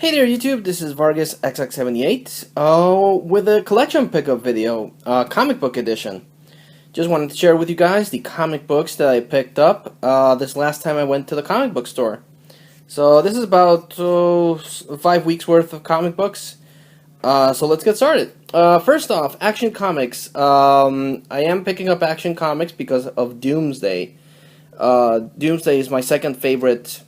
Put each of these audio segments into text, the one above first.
Hey there YouTube, this is VargasXX78 with a collection pickup video, comic book edition. Just wanted to share with you guys the comic books that I picked up this last time I went to the comic book store. So this is about 5 weeks worth of comic books, so let's get started. First off, Action Comics. I am picking up Action Comics because of Doomsday. Doomsday is my second favorite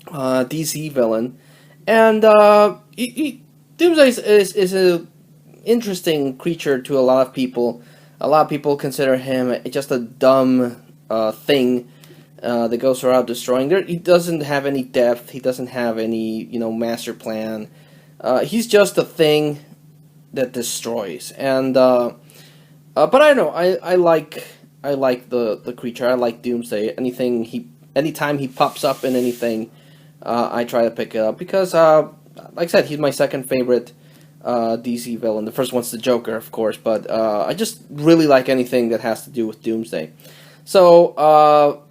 DC villain. And Doomsday is an interesting creature to a lot of people. A lot of people consider him just a dumb thing that goes around destroying. He doesn't have any depth. He doesn't have any master plan. He's just a thing that destroys. And but I don't know. I like the creature. I like Doomsday. Anytime he pops up in anything, I try to pick it up because, like I said, he's my second favorite DC villain. The first one's the Joker, of course, but I just really like anything that has to do with Doomsday. So,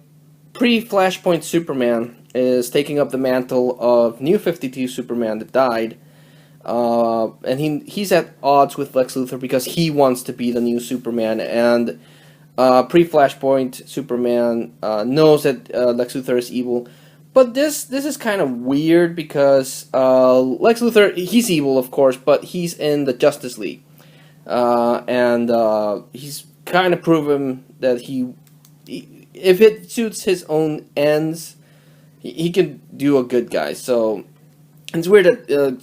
pre-Flashpoint Superman is taking up the mantle of New 52 Superman that died, and he's at odds with Lex Luthor because he wants to be the new Superman, and pre-Flashpoint Superman knows that Lex Luthor is evil. But this is kind of weird because Lex Luthor, he's evil, of course, but he's in the Justice League. And he's kind of proven that if it suits his own ends, he can do a good guy. So it's weird that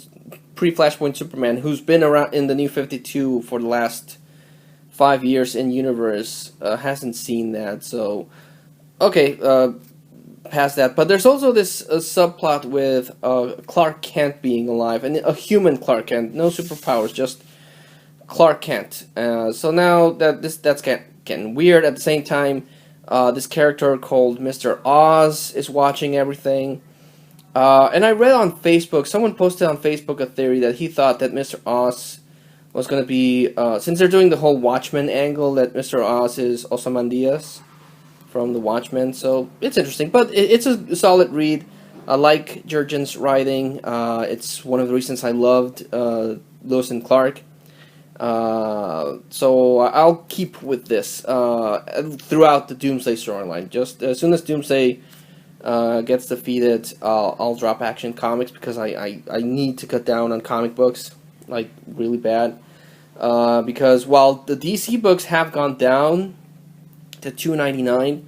pre-Flashpoint Superman, who's been around in the New 52 for the last 5 years in universe, hasn't seen that. So, okay, past that, but there's also this subplot with Clark Kent being alive, and a human Clark Kent, no superpowers, just Clark Kent. So now that's getting weird. At the same time, this character called Mr. Oz is watching everything, and I read on Facebook, someone posted on Facebook a theory that he thought that Mr. Oz was going to be, since they're doing the whole Watchmen angle, that Mr. Oz is Ozymandias from the Watchmen, so it's interesting, but it's a solid read. I like Jurgen's writing. It's one of the reasons I loved Lewis and Clark. So I'll keep with this throughout the Doomsday storyline. Just as soon as Doomsday gets defeated, I'll drop Action Comics because I need to cut down on comic books, like really bad. Because while the DC books have gone down to $2.99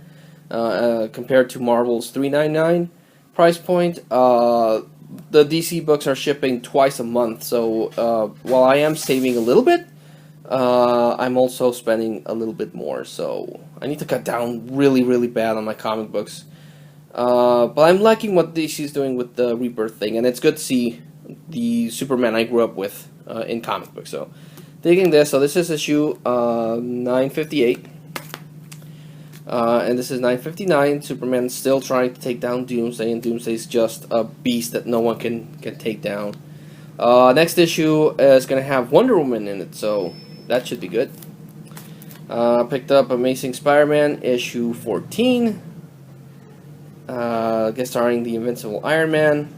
compared to Marvel's $3.99 price point, the DC books are shipping twice a month. So while I am saving a little bit, I'm also spending a little bit more. So I need to cut down really bad on my comic books. But I'm liking what DC is doing with the Rebirth thing, and it's good to see the Superman I grew up with in comic books. So digging this. So this is issue 958. And this is 959. Superman's still trying to take down Doomsday, and Doomsday's just a beast that no one can take down. Next issue is going to have Wonder Woman in it, so that should be good. Picked up Amazing Spider-Man, issue 14. Guest starring the Invincible Iron Man.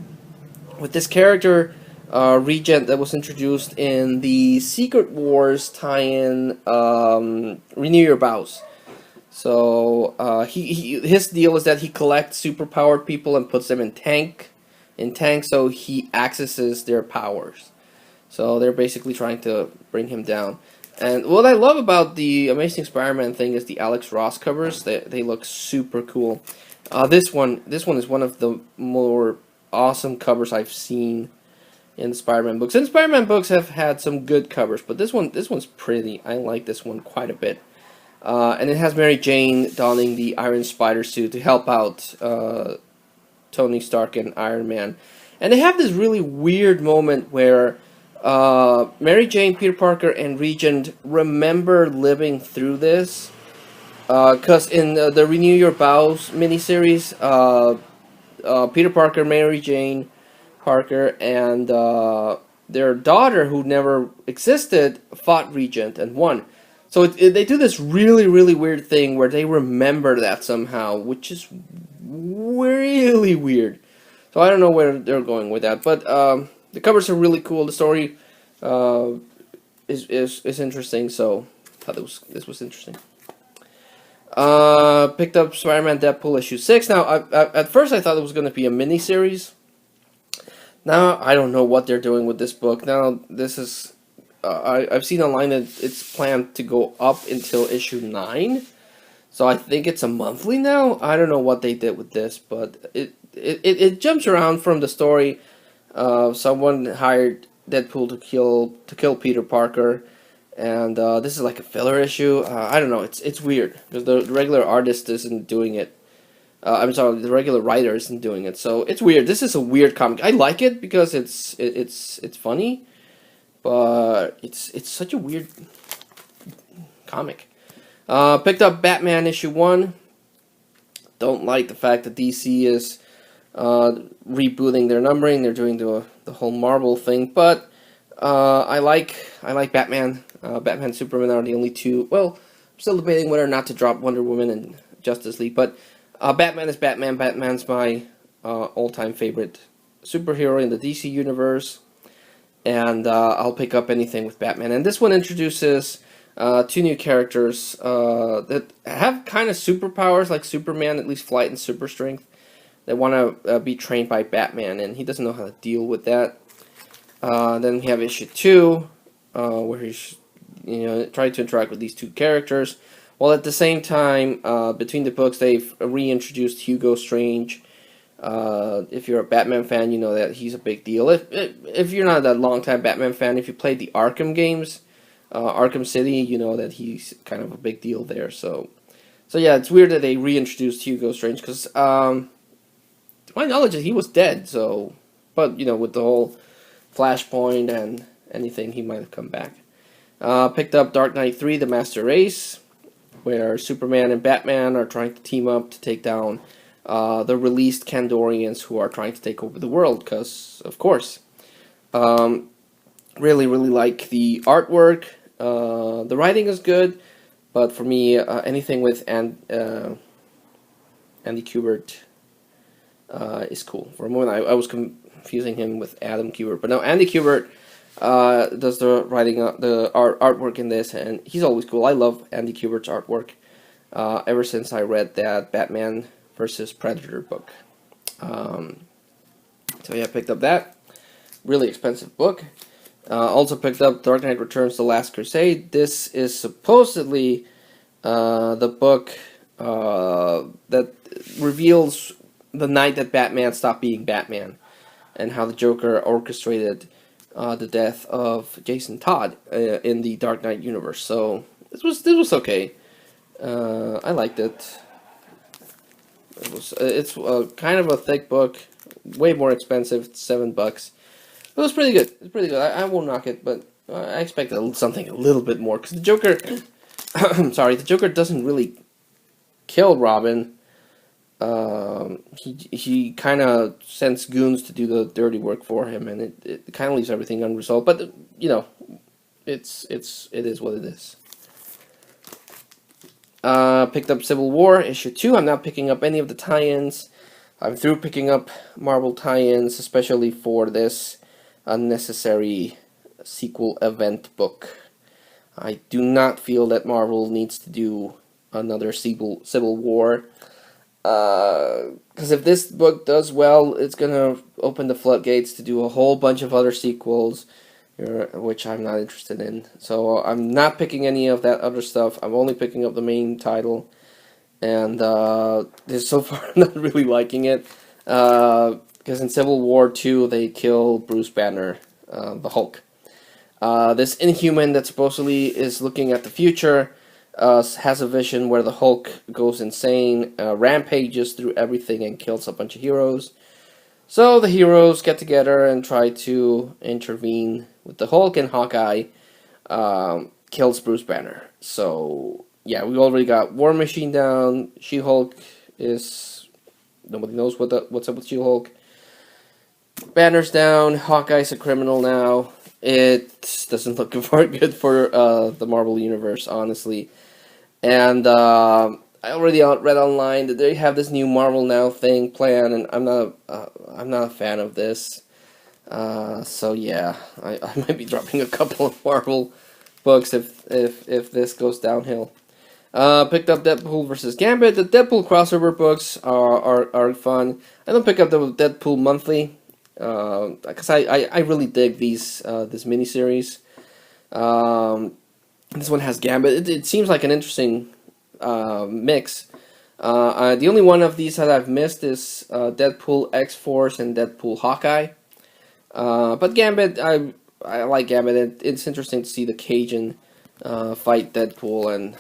With this character, Regent, that was introduced in the Secret Wars tie-in, Renew Your Vows. So his deal is that he collects superpowered people and puts them in tanks, so he accesses their powers. So they're basically trying to bring him down. And what I love about the Amazing Spider-Man thing is the Alex Ross covers. They look super cool. This one is one of the more awesome covers I've seen in the Spider-Man books. And Spider-Man books have had some good covers, but this one's pretty. I like this one quite a bit. And it has Mary Jane donning the Iron Spider suit to help out Tony Stark and Iron Man. And they have this really weird moment where Mary Jane, Peter Parker, and Regent remember living through this. Because in the Renew Your Vows miniseries, Peter Parker, Mary Jane Parker, and their daughter, who never existed, fought Regent and won. So they do this really weird thing where they remember that somehow, which is really weird. So I don't know where they're going with that, but The covers are really cool. The story is interesting. So I thought this was interesting. Picked up Spiderman Deadpool issue 6. Now, at first I thought it was going to be a mini series. Now I don't know what they're doing with this book. Now this is I've seen online that it's planned to go up until issue 9. So I think it's a monthly now. I don't know what they did with this, but it jumps around from the story. Someone hired Deadpool to kill Peter Parker, and this is like a filler issue. I don't know. It's weird because the regular artist isn't doing it. I'm sorry, the regular writer isn't doing it. So it's weird. This is a weird comic. I like it because it's funny, but it's such a weird comic. Picked up Batman issue 1. Don't like the fact that DC is rebooting their numbering. They're doing the whole Marvel thing, but I like Batman. Batman and Superman are the only two. Well, I'm still debating whether or not to drop Wonder Woman and Justice League, but Batman is Batman. Batman's my all-time favorite superhero in the DC universe, and I'll pick up anything with Batman. And this one introduces 2 new characters that have kind of superpowers like Superman, at least flight and super strength. They want to be trained by Batman, and he doesn't know how to deal with that. Then we have issue 2, where he's trying to interact with these 2 characters. While at the same time, between the books, they've reintroduced Hugo Strange. If you're a Batman fan, you know that he's a big deal. If you're not a long-time Batman fan, if you played the Arkham games, Arkham City, you know that he's kind of a big deal there. So yeah, it's weird that they reintroduced Hugo Strange because, to my knowledge, he was dead. So, but with the whole Flashpoint and anything, he might have come back. Picked up Dark Knight 3: The Master Race, where Superman and Batman are trying to team up to take down the released Kandorians who are trying to take over the world. Because, of course, really like the artwork. The writing is good, but for me, anything with Andy Kubert is cool. For a moment, I was confusing him with Adam Kubert, but no, Andy Kubert does the writing, the artwork in this, and he's always cool. I love Andy Kubert's artwork ever since I read that Batman versus Predator book. So yeah, I picked up that. Really expensive book. Also picked up Dark Knight Returns: The Last Crusade. This is supposedly the book that reveals the night that Batman stopped being Batman, and how the Joker orchestrated the death of Jason Todd in the Dark Knight universe. So this was okay. I liked it. It's kind of a thick book, way more expensive. It's $7. It was pretty good. It's pretty good. I won't knock it, but I expected something a little bit more because the Joker. Sorry, the Joker doesn't really kill Robin. He kind of sends goons to do the dirty work for him, and it kind of leaves everything unresolved. But it is what it is. Picked up Civil War issue 2. I'm not picking up any of the tie-ins. I'm through picking up Marvel tie-ins, especially for this unnecessary sequel event book. I do not feel that Marvel needs to do another Civil War. Because if this book does well, it's going to open the floodgates to do a whole bunch of other sequels, which I'm not interested in. So I'm not picking any of that other stuff. I'm only picking up the main title. And so far I'm not really liking it. Because in Civil War 2, they kill Bruce Banner, the Hulk. This Inhuman that supposedly is looking at the future has a vision where the Hulk goes insane, rampages through everything and kills a bunch of heroes. So the heroes get together and try to intervene with the Hulk, and Hawkeye kills Bruce Banner. So yeah, we already got War Machine down. She-Hulk is... nobody knows what's up with She-Hulk. Banner's down. Hawkeye's a criminal now. It doesn't look good for the Marvel Universe, honestly. And I already read online that they have this new Marvel Now thing planned, and I'm not a fan of this. So yeah, I might be dropping a couple of Marvel books if this goes downhill. Picked up Deadpool versus Gambit. The Deadpool crossover books are fun. I don't pick up the Deadpool Monthly because I really dig this miniseries. This one has Gambit. It seems like an interesting mix. The only one of these that I've missed is Deadpool X-Force and Deadpool Hawkeye. But Gambit, I like Gambit. It's interesting to see the Cajun fight Deadpool, and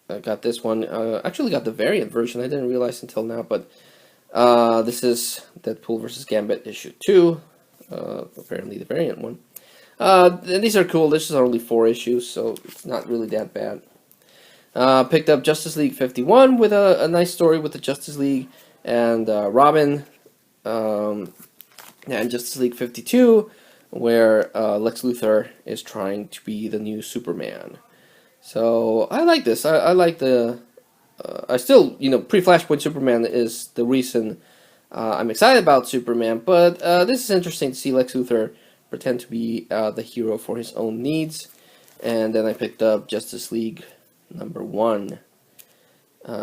I got this one. Actually got the variant version. I didn't realize until now, but this is Deadpool versus Gambit issue 2. Apparently the variant one. And these are cool. This is only 4 issues, so it's not really that bad. Picked up Justice League 51 with a nice story with the Justice League and Robin. And Justice League 52, where Lex Luthor is trying to be the new Superman. So I like this. I like the. I still, pre-Flashpoint Superman is the reason I'm excited about Superman. But this is interesting to see Lex Luthor pretend to be the hero for his own needs. And then I picked up Justice League #1.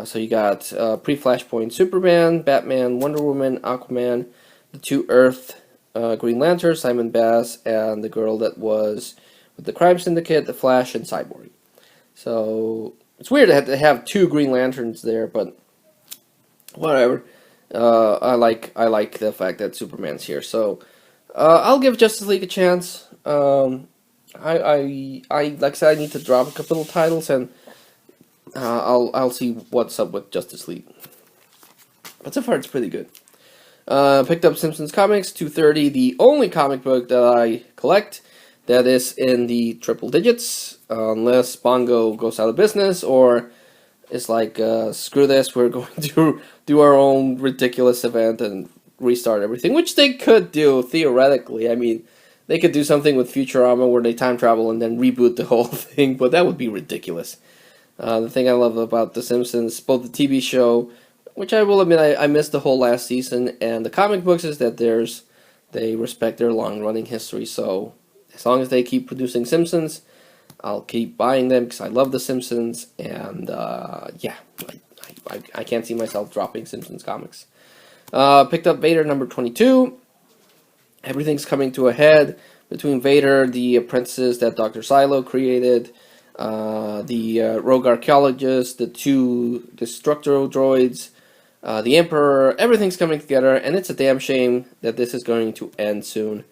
So you got pre-Flashpoint Superman, Batman, Wonder Woman, Aquaman, the 2 Earth Green Lantern, Simon Bass, and the girl that was with the Crime Syndicate, the Flash, and Cyborg. So it's weird to have 2 Green Lanterns there, but whatever. I like the fact that Superman's here. So I'll give Justice League a chance. I like I said, I need to drop a couple of titles, and I'll see what's up with Justice League. But so far, it's pretty good. Picked up Simpsons Comics 230, the only comic book that I collect that is in the triple digits, unless Bongo goes out of business or it's like, screw this, we're going to do our own ridiculous event and restart everything, which they could do, theoretically. I mean, they could do something with Futurama where they time travel and then reboot the whole thing, but that would be ridiculous. The thing I love about The Simpsons, both the TV show, which I will admit I missed the whole last season, and the comic books, is that they respect their long-running history. So as long as they keep producing Simpsons, I'll keep buying them because I love The Simpsons, and yeah, I can't see myself dropping Simpsons comics. Picked up Vader #22. Everything's coming to a head between Vader, the apprentices that Dr. Silo created, the rogue archaeologist, the 2 destructo droids, the Emperor. Everything's coming together, and it's a damn shame that this is going to end soon.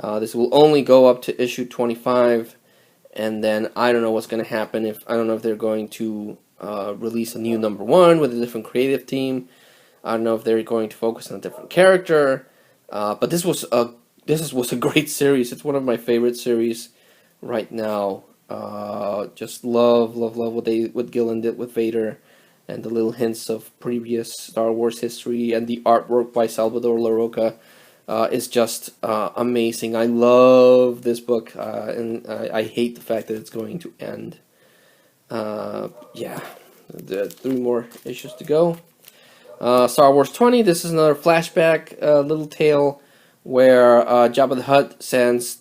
This will only go up to issue 25, and then I don't know what's going to happen. I don't know if they're going to release a new #1 with a different creative team. I don't know if they're going to focus on a different character. But this was a great series. It's one of my favorite series right now. Just love what Gillen did with Vader, and the little hints of previous Star Wars history, and the artwork by Salvador Larroca is just amazing. I love this book, and I hate the fact that it's going to end. Yeah, 3 more issues to go. Star Wars 20. This is another flashback little tale where Jabba the Hutt sends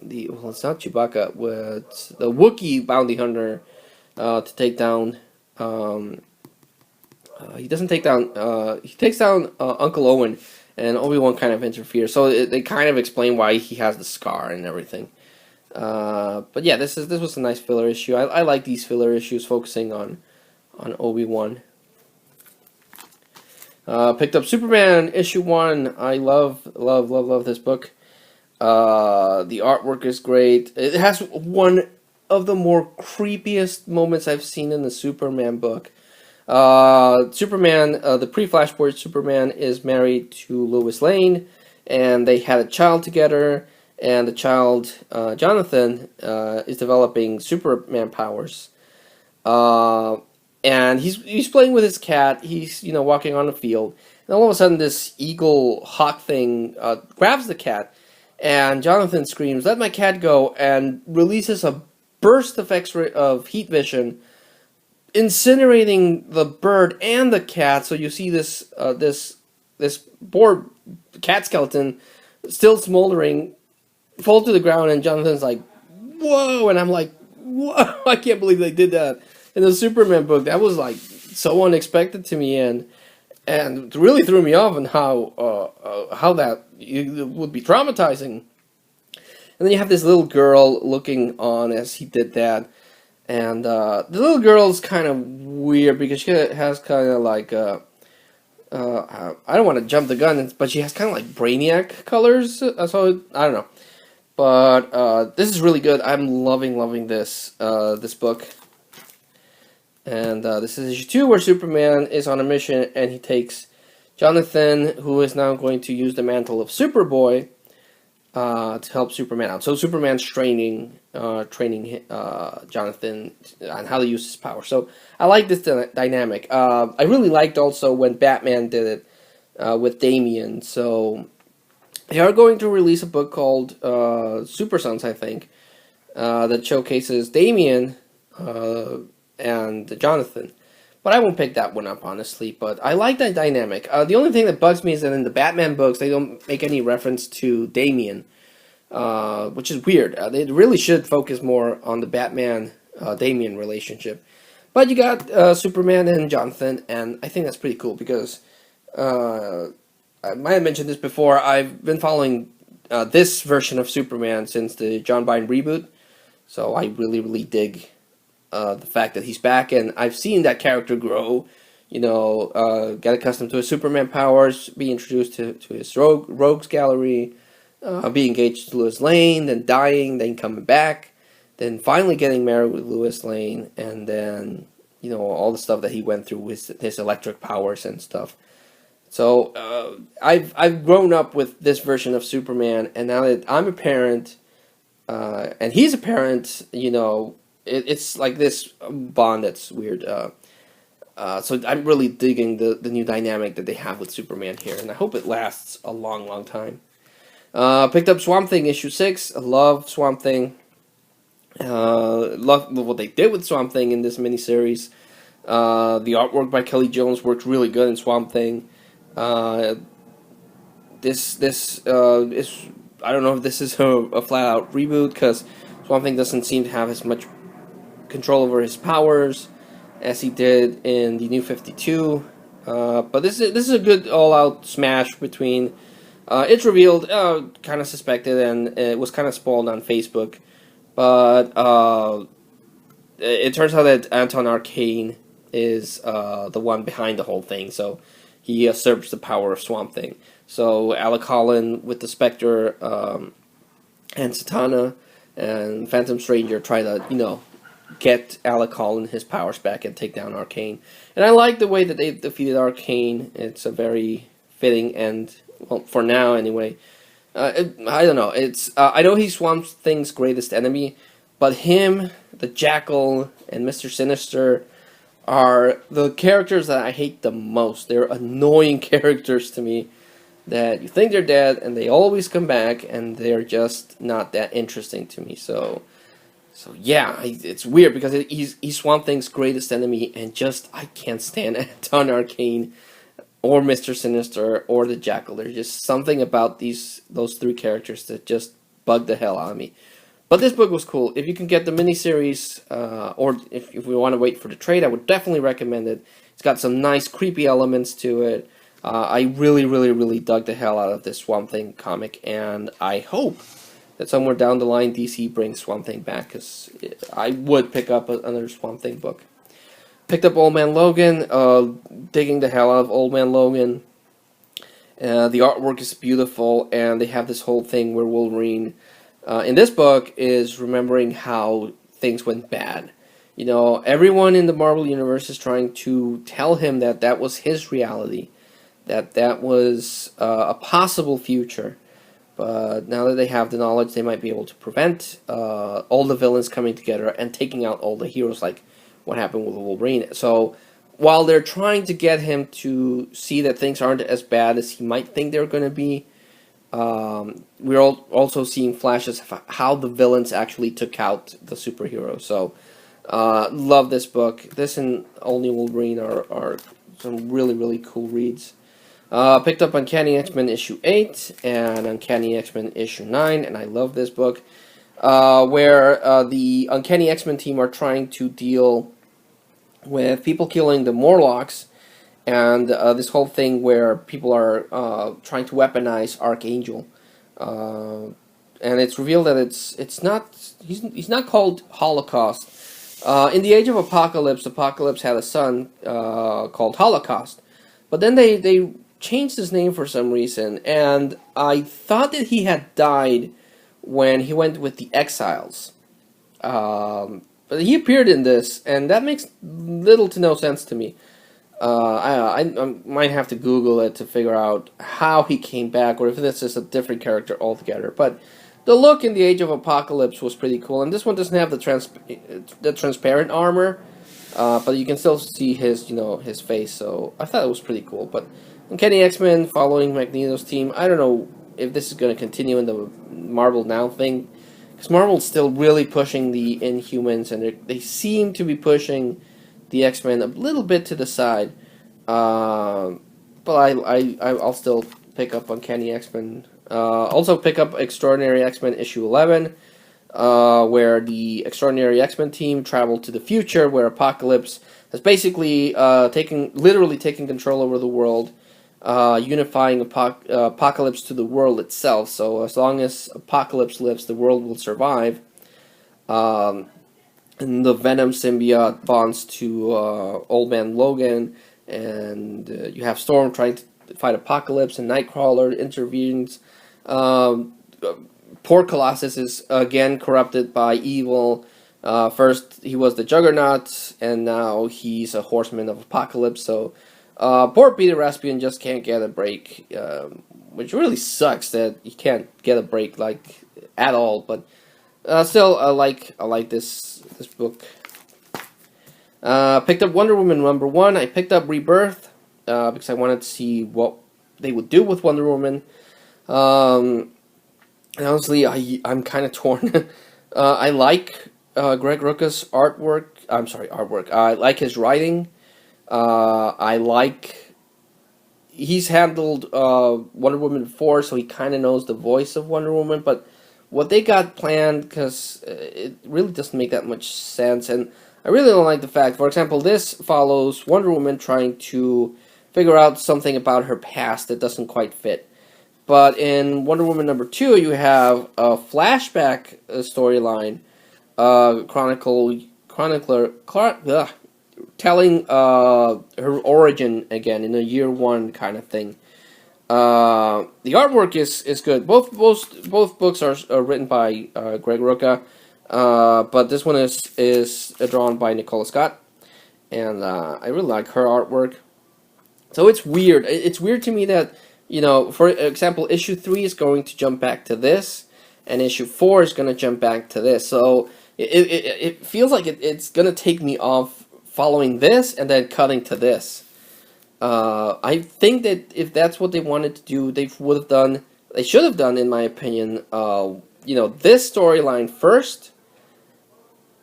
well, it's not Chewbacca, it's the Wookiee bounty hunter to take down. He doesn't take down. He takes down Uncle Owen, and Obi-Wan kind of interferes. So they kind of explain why he has the scar and everything. But yeah, this was a nice filler issue. I like these filler issues focusing on Obi-Wan. Picked up Superman issue 1. I love this book. The artwork is great. It has one of the more creepiest moments I've seen in the Superman book. Superman, the pre-Flashpoint Superman, is married to Lois Lane, and they had a child together, and the child, Jonathan, is developing Superman powers. And he's playing with his cat. He's walking on the field, and all of a sudden this eagle hawk thing grabs the cat, and Jonathan screams, "Let my cat go!" and releases a burst of of heat vision, incinerating the bird and the cat. So you see this boar cat skeleton, still smoldering, fall to the ground, and Jonathan's like, "Whoa!" And I'm like, "Whoa!" I can't believe they did that in the Superman book. That was like so unexpected to me, and it really threw me off on how that would be traumatizing. And then you have this little girl looking on as he did that, and the little girl's kind of weird because she has kind of like I don't want to jump the gun, but she has kind of like Brainiac colors. So I don't know, but this is really good. I'm loving this this book. And this is issue 2, where Superman is on a mission, and he takes Jonathan, who is now going to use the mantle of Superboy to help Superman out. So Superman's training Jonathan on how to use his power. So I like this dynamic. I really liked also when Batman did it with Damian. So they are going to release a book called Super Sons, I think, that showcases Damian and Jonathan. But I won't pick that one up, honestly. But I like that dynamic. The only thing that bugs me is that in the Batman books, they don't make any reference to Damian, which is weird. They really should focus more on the Batman-Damian relationship. But you got Superman and Jonathan, and I think that's pretty cool because I might have mentioned this before. I've been following this version of Superman since the John Byrne reboot, so I really dig the fact that he's back, and I've seen that character grow, get accustomed to his Superman powers, be introduced to his rogues gallery, be engaged to Lois Lane, then dying, then coming back, then finally getting married with Lois Lane, and then, all the stuff that he went through with his electric powers and stuff. So, I've grown up with this version of Superman, and now that I'm a parent, and he's a parent, it's like this bond that's weird. So I'm really digging the new dynamic that they have with Superman here, and I hope it lasts a long time. Picked up Swamp Thing issue 6. I love Swamp Thing. Love what they did with Swamp Thing in this miniseries. The artwork by Kelly Jones worked really good in Swamp Thing. This is, I don't know if this is a flat out reboot, because Swamp Thing doesn't seem to have as much control over his powers as he did in the New 52. But this is a good all-out smash between. It's revealed, kind of suspected, and it was kind of spoiled on Facebook. But it turns out that Anton Arcane is the one behind the whole thing. So he usurps the power of Swamp Thing. So Alec Holland with the Spectre and Satana and Phantom Stranger try to, get Alec Holland his powers back and take down Arcane. And I like the way that they defeated Arcane. It's a very fitting end, well, for now anyway. I don't know. It's I know he's Swamp Thing's greatest enemy, but him, the Jackal, and Mr. Sinister are the characters that I hate the most. They're annoying characters to me that you think they're dead, and they always come back, and they're just not that interesting to me. So yeah, it's weird because he's Swamp Thing's greatest enemy, and I can't stand Anton Arcane or Mr. Sinister or the Jackal. There's just something about those three characters that just bug the hell out of me. But this book was cool. If you can get the miniseries, or if we want to wait for the trade, I would definitely recommend it. It's got some nice creepy elements to it. I really dug the hell out of this Swamp Thing comic, and I hope that somewhere down the line DC brings Swamp Thing back, because I would pick up another Swamp Thing book. Picked up Old Man Logan, digging the hell out of Old Man Logan. The artwork is beautiful, and they have this whole thing where Wolverine, in this book, is remembering how things went bad. Everyone in the Marvel Universe is trying to tell him that was his reality, that was a possible future. But now that they have the knowledge, they might be able to prevent all the villains coming together and taking out all the heroes, like what happened with Wolverine. So while they're trying to get him to see that things aren't as bad as he might think they're going to be, we're also seeing flashes of how the villains actually took out the superheroes. So love this book. This and All New Wolverine are some really cool reads. Picked up Uncanny X-Men issue 8 and Uncanny X-Men issue 9, and I love this book, where the Uncanny X-Men team are trying to deal with people killing the Morlocks, and this whole thing where people are trying to weaponize Archangel. And it's revealed that it's not he's not called Holocaust. In the Age of Apocalypse, Apocalypse had a son called Holocaust, but then they changed his name for some reason, and I thought that he had died when he went with the Exiles. But he appeared in this, and that makes little to no sense to me. I might have to Google it to figure out how he came back, or if this is a different character altogether. But the look in the Age of Apocalypse was pretty cool, and this one doesn't have the transparent armor, but you can still see his his face. So I thought it was pretty cool. But Uncanny X-Men following Magneto's team, I don't know if this is going to continue in the Marvel Now thing, because Marvel's still really pushing the Inhumans, and they seem to be pushing the X-Men a little bit to the side. But I'll still pick up Uncanny X-Men. Also pick up Extraordinary X-Men issue 11, where the Extraordinary X-Men team traveled to the future, where Apocalypse has basically literally taken control over the world, unifying Apocalypse to the world itself. So as long as Apocalypse lives, the world will survive. And the Venom symbiote bonds to Old Man Logan, and you have Storm trying to fight Apocalypse, and Nightcrawler intervenes. Poor Colossus is again corrupted by evil. First he was the Juggernaut, and now he's a Horseman of Apocalypse. So poor Peter Raspian just can't get a break, which really sucks that he can't get a break like at all. But still, I like this book. Picked up Wonder Woman #1. I picked up Rebirth because I wanted to see what they would do with Wonder Woman. And honestly, I'm kind of torn. I like Greg Rucka's artwork. I'm sorry, artwork. I like his writing. I like he's handled Wonder Woman before, so he kind of knows the voice of Wonder Woman. But what they got planned, because it really doesn't make that much sense, and I really don't like the fact, for example, this follows Wonder Woman trying to figure out something about her past that doesn't quite fit. But in Wonder Woman #2, you have a flashback storyline, telling her origin again in a year one kind of thing. The artwork is good. Both books are written by Greg Rucka, but this one is drawn by Nicola Scott, and I really like her artwork. So it's weird. It's weird to me that, for example, issue 3 is going to jump back to this, and issue 4 is going to jump back to this. So it feels like it's going to take me off following this and then cutting to this. I think that if that's what they wanted to do, they should have done, in my opinion, this storyline first,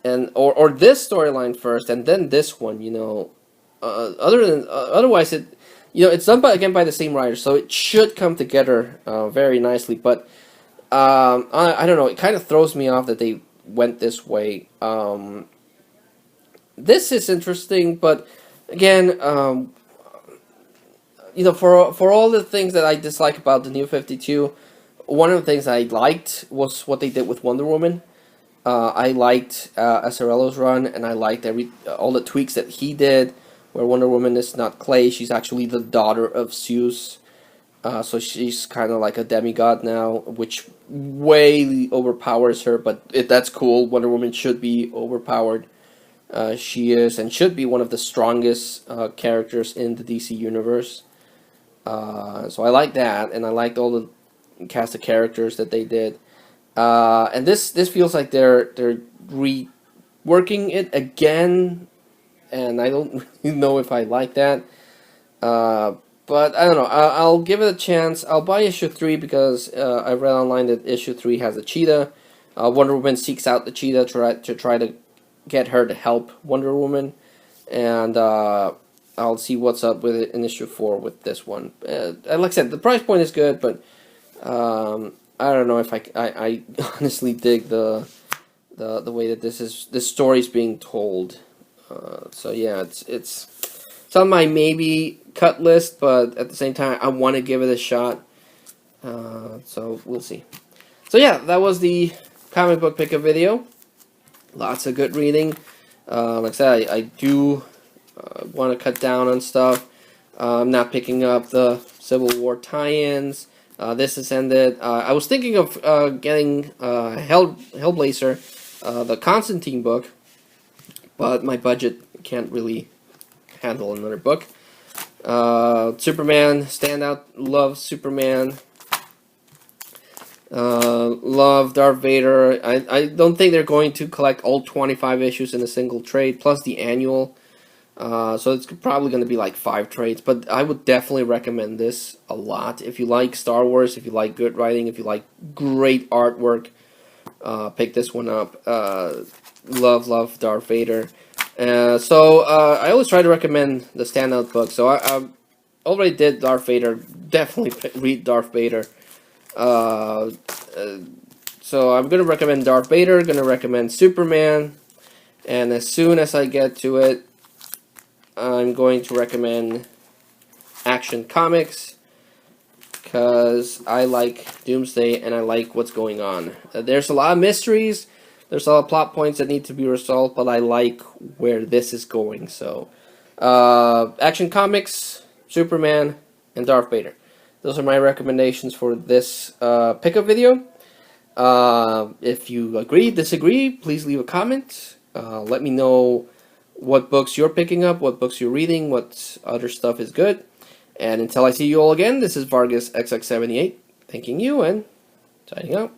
or this storyline first, and then this one. Otherwise, it's done by the same writer, so it should come together very nicely. But I don't know. It kind of throws me off that they went this way. This is interesting, but again, for all the things that I dislike about the New 52, one of the things I liked was what they did with Wonder Woman. I liked Azzarello's run, and I liked all the tweaks that he did, where Wonder Woman is not clay, she's actually the daughter of Zeus. So she's kind of like a demigod now, which way overpowers her, but that's cool. Wonder Woman should be overpowered. She is, and should be, one of the strongest characters in the DC universe. So I like that, and I liked all the cast of characters that they did. And this feels like they're reworking it again, and I don't really know if I like that. But I don't know. I'll give it a chance. I'll buy issue 3 because I read online that issue 3 has a cheetah. Wonder Woman seeks out the cheetah to try to get her to help Wonder Woman, and I'll see what's up with it in issue 4 with this one. Like I said, the price point is good, but I don't know if I honestly dig the way that this story is being told. So yeah, it's on my maybe cut list, but at the same time, I want to give it a shot. So we'll see. So yeah, that was the comic book pickup video. Lots of good reading. Like I said, I do want to cut down on stuff. I'm not picking up the Civil War tie-ins. This has ended. I was thinking of getting Hellblazer, the Constantine book, but my budget can't really handle another book. Superman, standout, love Superman. Love Darth Vader. I don't think they're going to collect all 25 issues in a single trade, plus the annual. So it's probably going to be like 5 trades, but I would definitely recommend this a lot. If you like Star Wars, if you like good writing, if you like great artwork, pick this one up. Love Darth Vader. So I always try to recommend the standout book. So I already did Darth Vader. Definitely read Darth Vader. So I'm going to recommend Darth Vader, going to recommend Superman, and as soon as I get to it, I'm going to recommend Action Comics, because I like Doomsday and I like what's going on. There's a lot of mysteries, there's a lot of plot points that need to be resolved, but I like where this is going. So, Action Comics, Superman, and Darth Vader. Those are my recommendations for this pickup video. If you agree, disagree, please leave a comment. Let me know what books you're picking up, what books you're reading, what other stuff is good. And until I see you all again, this is VargasXX78, thanking you and signing out.